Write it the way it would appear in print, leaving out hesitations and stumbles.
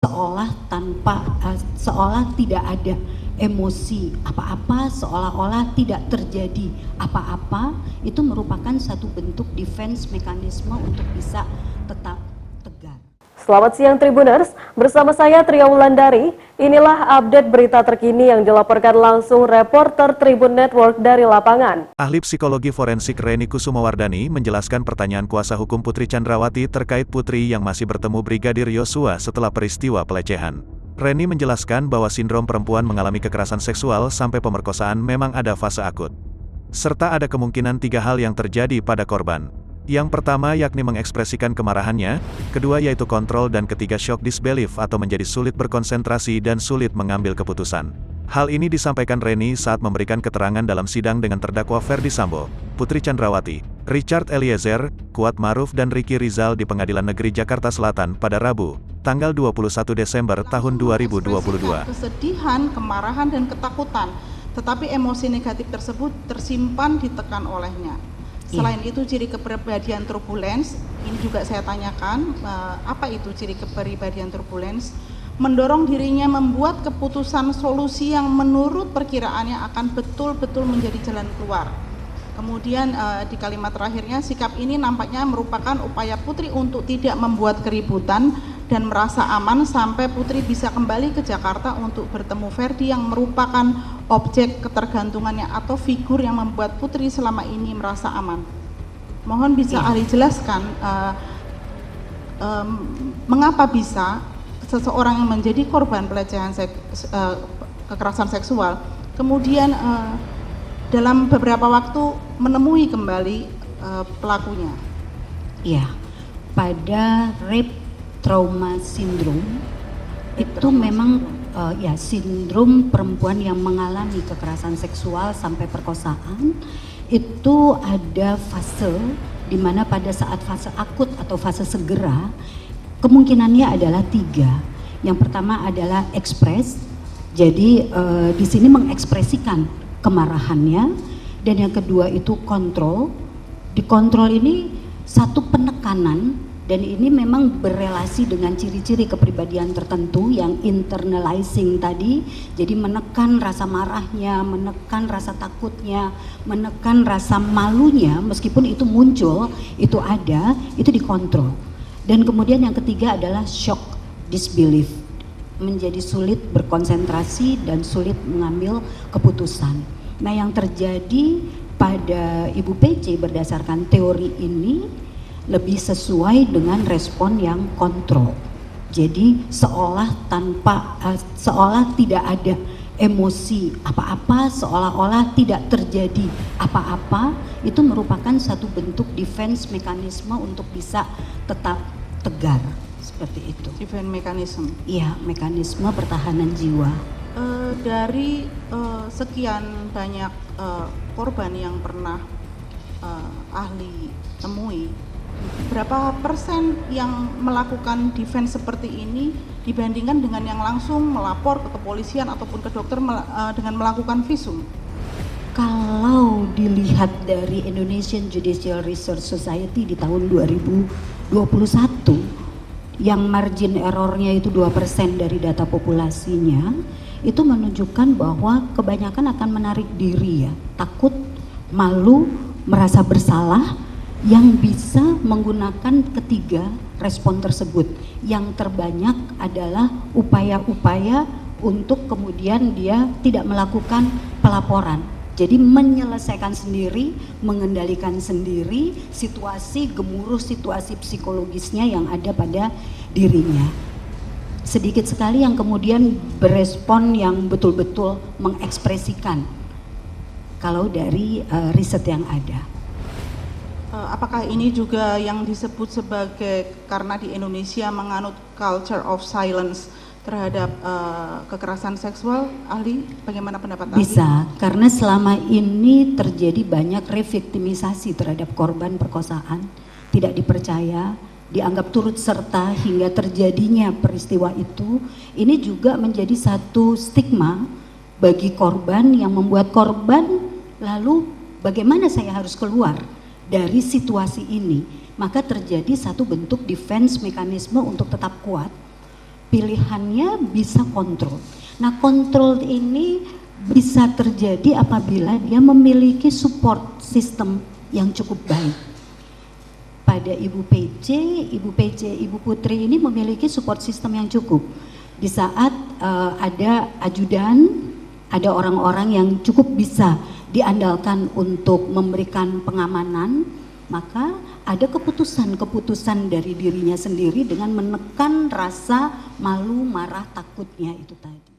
seolah tidak ada emosi apa-apa, seolah-olah tidak terjadi apa-apa, itu merupakan satu bentuk defense mekanisme untuk bisa tetap tegar. Selamat siang Tribuners, bersama saya Tria Wulandari. Inilah update berita terkini yang dilaporkan langsung reporter Tribun Network dari lapangan. Ahli psikologi forensik Reni Kusumawardani menjelaskan pertanyaan kuasa hukum Putri Chandrawati terkait putri yang masih bertemu Brigadir Yosua setelah peristiwa pelecehan. Reni menjelaskan bahwa sindrom perempuan mengalami kekerasan seksual sampai pemerkosaan memang ada fase akut. Serta ada kemungkinan 3 hal yang terjadi pada korban. Yang pertama yakni mengekspresikan kemarahannya, kedua yaitu kontrol, dan ketiga shock disbelief atau menjadi sulit berkonsentrasi dan sulit mengambil keputusan. Hal ini disampaikan Reni saat memberikan keterangan dalam sidang dengan terdakwa Ferdy Sambo, Putri Chandrawati, Richard Eliezer, Kuat Maruf dan Ricky Rizal di Pengadilan Negeri Jakarta Selatan pada Rabu, tanggal 21 Desember tahun 2022. Kesedihan, kemarahan dan ketakutan, tetapi emosi negatif tersebut tersimpan ditekan olehnya. Selain itu ciri kepribadian turbulens, ini juga saya tanyakan, apa itu ciri kepribadian turbulens? Mendorong dirinya membuat keputusan solusi yang menurut perkiraannya akan betul-betul menjadi jalan keluar. Kemudian di kalimat terakhirnya, sikap ini nampaknya merupakan upaya Putri untuk tidak membuat keributan dan merasa aman sampai Putri bisa kembali ke Jakarta untuk bertemu Ferdy yang merupakan objek ketergantungannya atau figur yang membuat Putri selama ini merasa aman. Mohon bisa ahli jelaskan mengapa bisa seseorang yang menjadi korban pelecehan kekerasan seksual kemudian dalam beberapa waktu menemui kembali pelakunya. Ya, pada rape trauma syndrome itu memang sindrom perempuan yang mengalami kekerasan seksual sampai perkosaan. Itu ada fase di mana pada saat fase akut atau fase segera kemungkinannya adalah 3. Yang pertama adalah ekspres, jadi di sini mengekspresikan kemarahannya, dan yang kedua itu kontrol. Di kontrol ini satu penekanan, dan ini memang berelasi dengan ciri-ciri kepribadian tertentu yang internalizing tadi, jadi menekan rasa marahnya, menekan rasa takutnya, menekan rasa malunya, meskipun itu muncul, itu ada, itu dikontrol. Dan kemudian yang ketiga adalah shock disbelief, menjadi sulit berkonsentrasi dan sulit mengambil keputusan. Nah, yang terjadi pada Ibu PC berdasarkan teori ini lebih sesuai dengan respon yang kontrol. Jadi seolah tidak ada emosi apa-apa, seolah-olah tidak terjadi apa-apa, itu merupakan satu bentuk defense mekanisme untuk bisa tetap tegar, seperti itu. Defense mechanism. Iya, mekanisme pertahanan jiwa. Dari sekian banyak korban yang pernah ahli temui, berapa persen yang melakukan defense seperti ini dibandingkan dengan yang langsung melapor ke kepolisian ataupun ke dokter dengan melakukan visum? Kalau dilihat dari Indonesian Judicial Research Society di tahun 2021 yang margin errornya itu 2% dari data populasinya, itu menunjukkan bahwa kebanyakan akan menarik diri ya, takut, malu, merasa bersalah, yang bisa menggunakan ketiga respon tersebut. Yang terbanyak adalah upaya-upaya untuk kemudian dia tidak melakukan pelaporan. Jadi menyelesaikan sendiri, mengendalikan sendiri situasi gemuruh, situasi psikologisnya yang ada pada dirinya. Sedikit sekali yang kemudian berespon yang betul-betul mengekspresikan kalau dari riset yang ada. Apakah ini juga yang disebut sebagai, karena di Indonesia menganut culture of silence terhadap kekerasan seksual, ahli, bagaimana pendapat ahli? Bisa, karena selama ini terjadi banyak reviktimisasi terhadap korban perkosaan, tidak dipercaya, dianggap turut serta hingga terjadinya peristiwa itu. Ini juga menjadi satu stigma bagi korban yang membuat korban lalu bagaimana saya harus keluar dari situasi ini, maka terjadi satu bentuk defense mekanisme untuk tetap kuat, pilihannya bisa kontrol. Nah, kontrol ini bisa terjadi apabila dia memiliki support system yang cukup baik. Pada Ibu Putri ini memiliki support system yang cukup. Di saat ada ajudan, ada orang-orang yang cukup bisa diandalkan untuk memberikan pengamanan, maka ada keputusan dari dirinya sendiri dengan menekan rasa malu, marah, takutnya itu tadi.